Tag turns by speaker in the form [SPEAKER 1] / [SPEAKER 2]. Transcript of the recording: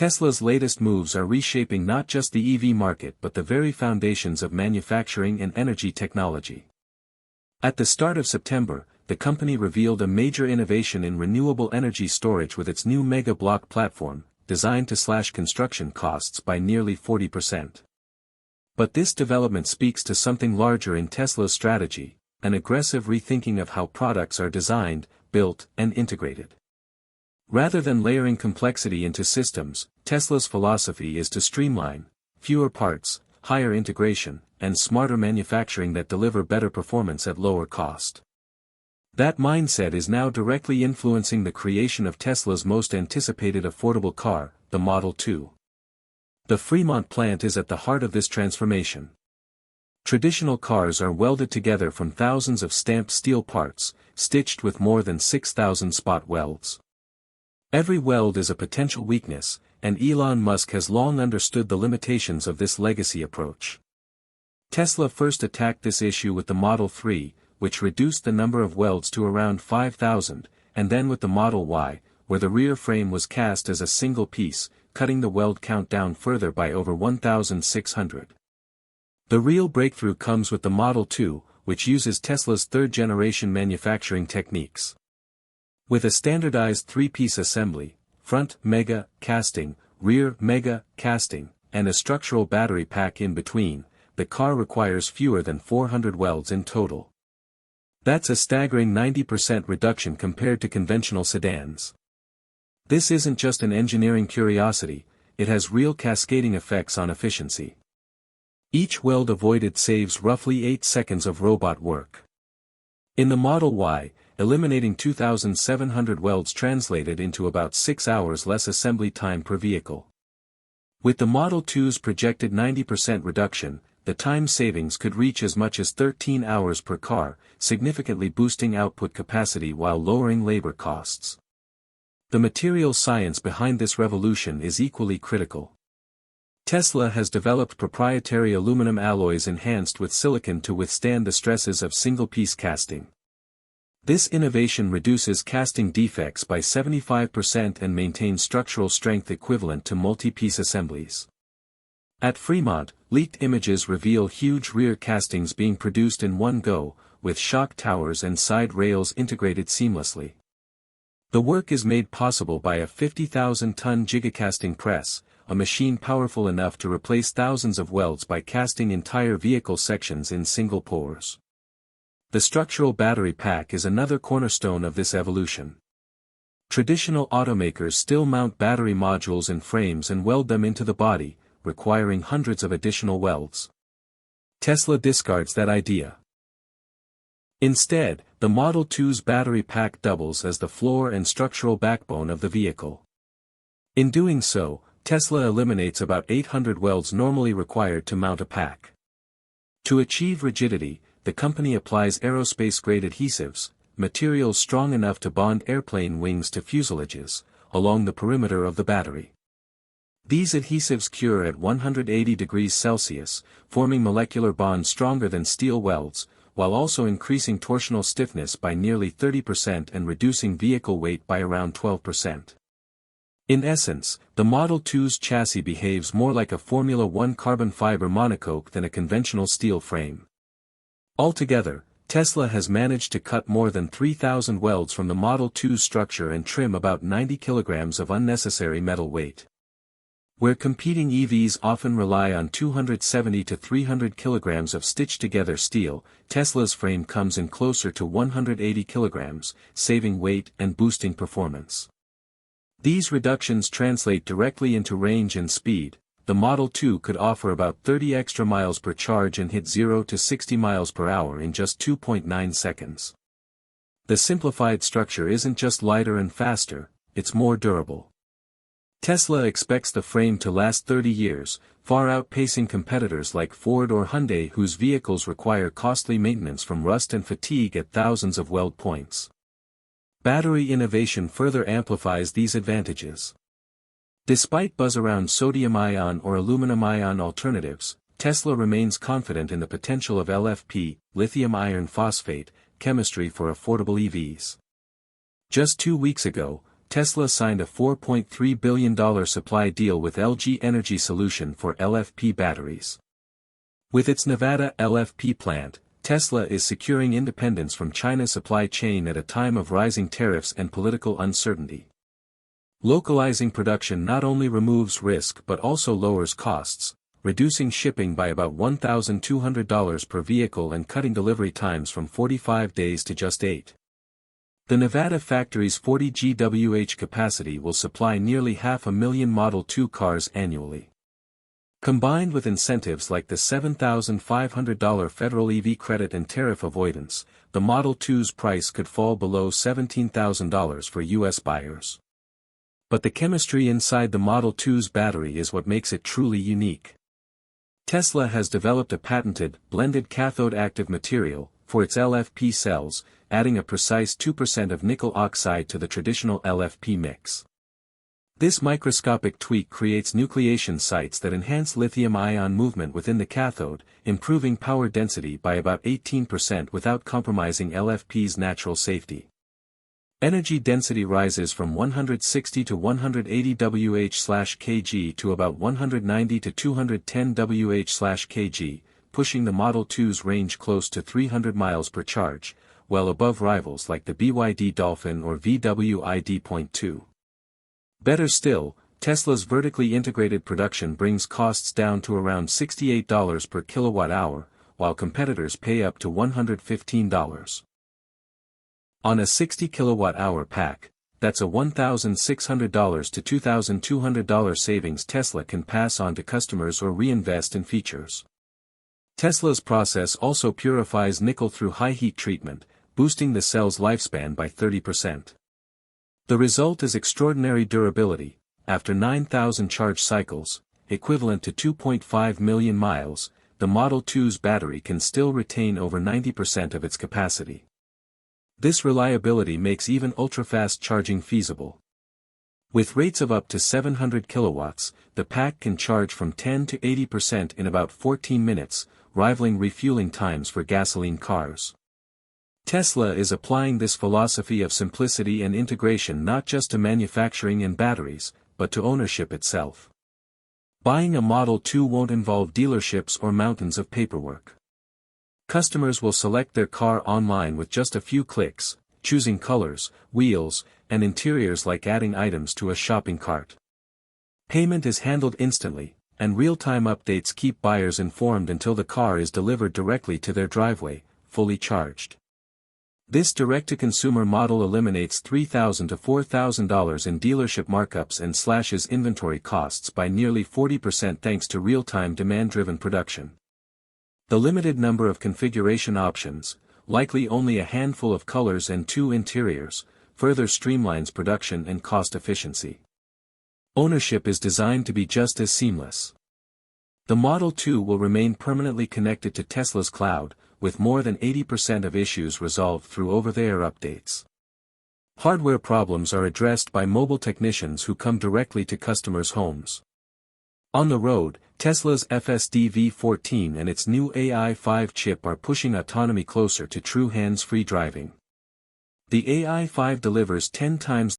[SPEAKER 1] Tesla's latest moves are reshaping not just the EV market but the very foundations of manufacturing and energy technology. At the start of September, the company revealed a major innovation in renewable energy storage with its new Mega Block platform, designed to slash construction costs by nearly 40%. But this development speaks to something larger in Tesla's strategy, an aggressive rethinking of how products are designed, built, and integrated. Rather than layering complexity into systems, Tesla's philosophy is to streamline, fewer parts, higher integration, and smarter manufacturing that deliver better performance at lower cost. That mindset is now directly influencing the creation of Tesla's most anticipated affordable car, the Model 2. The Fremont plant is at the heart of this transformation. Traditional cars are welded together from thousands of stamped steel parts, stitched with more than 6,000 spot welds. Every weld is a potential weakness, and Elon Musk has long understood the limitations of this legacy approach. Tesla first attacked this issue with the Model 3, which reduced the number of welds to around 5,000, and then with the Model Y, where the rear frame was cast as a single piece, cutting the weld count down further by over 1,600. The real breakthrough comes with the Model 2, which uses Tesla's third-generation manufacturing techniques. With a standardized three-piece assembly, front mega casting, rear mega casting, and a structural battery pack in between, the car requires fewer than 400 welds in total. That's a staggering 90% reduction compared to conventional sedans. This isn't just an engineering curiosity, it has real cascading effects on efficiency. Each weld avoided saves roughly 8 seconds of robot work. In the Model Y, eliminating 2,700 welds translated into about 6 hours less assembly time per vehicle. With the Model 2's projected 90% reduction, the time savings could reach as much as 13 hours per car, significantly boosting output capacity while lowering labor costs. The material science behind this revolution is equally critical. Tesla has developed proprietary aluminum alloys enhanced with silicon to withstand the stresses of single-piece casting. This innovation reduces casting defects by 75% and maintains structural strength equivalent to multi-piece assemblies. At Fremont, leaked images reveal huge rear castings being produced in one go, with shock towers and side rails integrated seamlessly. The work is made possible by a 50,000-ton gigacasting press, a machine powerful enough to replace thousands of welds by casting entire vehicle sections in single pours. The structural battery pack is another cornerstone of this evolution. Traditional automakers still mount battery modules in frames and weld them into the body, requiring hundreds of additional welds. Tesla discards that idea. Instead, the Model 2's battery pack doubles as the floor and structural backbone of the vehicle. In doing so, Tesla eliminates about 800 welds normally required to mount a pack. To achieve rigidity, the company applies aerospace-grade adhesives, materials strong enough to bond airplane wings to fuselages, along the perimeter of the battery. These adhesives cure at 180 degrees Celsius, forming molecular bonds stronger than steel welds, while also increasing torsional stiffness by nearly 30% and reducing vehicle weight by around 12%. In essence, the Model 2's chassis behaves more like a Formula One carbon fiber monocoque than a conventional steel frame. Altogether, Tesla has managed to cut more than 3,000 welds from the Model 2's structure and trim about 90 kilograms of unnecessary metal weight. Where competing EVs often rely on 270 to 300 kilograms of stitched-together steel, Tesla's frame comes in closer to 180 kilograms, saving weight and boosting performance. These reductions translate directly into range and speed. The Model 2 could offer about 30 extra miles per charge and hit 0 to 60 miles per hour in just 2.9 seconds. The simplified structure isn't just lighter and faster, it's more durable. Tesla expects the frame to last 30 years, far outpacing competitors like Ford or Hyundai whose vehicles require costly maintenance from rust and fatigue at thousands of weld points. Battery innovation further amplifies these advantages. Despite buzz around sodium-ion or aluminum-ion alternatives, Tesla remains confident in the potential of LFP, lithium iron phosphate, chemistry for affordable EVs. Just 2 weeks ago, Tesla signed a $4.3 billion supply deal with LG Energy Solution for LFP batteries. With its Nevada LFP plant, Tesla is securing independence from China's supply chain at a time of rising tariffs and political uncertainty. Localizing production not only removes risk but also lowers costs, reducing shipping by about $1,200 per vehicle and cutting delivery times from 45 days to just 8. The Nevada factory's 40 GWh capacity will supply nearly 500,000 Model 2 cars annually. Combined with incentives like the $7,500 federal EV credit and tariff avoidance, the Model 2's price could fall below $17,000 for U.S. buyers. But the chemistry inside the Model 2's battery is what makes it truly unique. Tesla has developed a patented, blended cathode active material for its LFP cells, adding a precise 2% of nickel oxide to the traditional LFP mix. This microscopic tweak creates nucleation sites that enhance lithium-ion movement within the cathode, improving power density by about 18% without compromising LFP's natural safety. Energy density rises from 160 to 180 Wh/kg to about 190 to 210 Wh/kg, pushing the Model 2's range close to 300 miles per charge, well above rivals like the BYD Dolphin or VW ID.2. Better still, Tesla's vertically integrated production brings costs down to around $68 per kilowatt-hour, while competitors pay up to $115. On a 60 kilowatt-hour pack, that's a $1,600 to $2,200 savings Tesla can pass on to customers or reinvest in features. Tesla's process also purifies nickel through high heat treatment, boosting the cell's lifespan by 30%. The result is extraordinary durability. After 9,000 charge cycles, equivalent to 2.5 million miles, the Model 2's battery can still retain over 90% of its capacity. This reliability makes even ultra-fast charging feasible. With rates of up to 700 kilowatts, the pack can charge from 10 to 80% in about 14 minutes, rivaling refueling times for gasoline cars. Tesla is applying this philosophy of simplicity and integration not just to manufacturing and batteries, but to ownership itself. Buying a Model 2 won't involve dealerships or mountains of paperwork. Customers will select their car online with just a few clicks, choosing colors, wheels, and interiors like adding items to a shopping cart. Payment is handled instantly, and real-time updates keep buyers informed until the car is delivered directly to their driveway, fully charged. This direct-to-consumer model eliminates $3,000 to $4,000 in dealership markups and slashes inventory costs by nearly 40% thanks to real-time demand-driven production. The limited number of configuration options, likely only a handful of colors and 2 interiors, further streamlines production and cost efficiency. Ownership is designed to be just as seamless. The Model 2 will remain permanently connected to Tesla's cloud, with more than 80% of issues resolved through over-the-air updates. Hardware problems are addressed by mobile technicians who come directly to customers' homes. On the road, Tesla's FSD V14 and its new AI5 chip are pushing autonomy closer to true hands-free driving. The AI5 delivers 10 times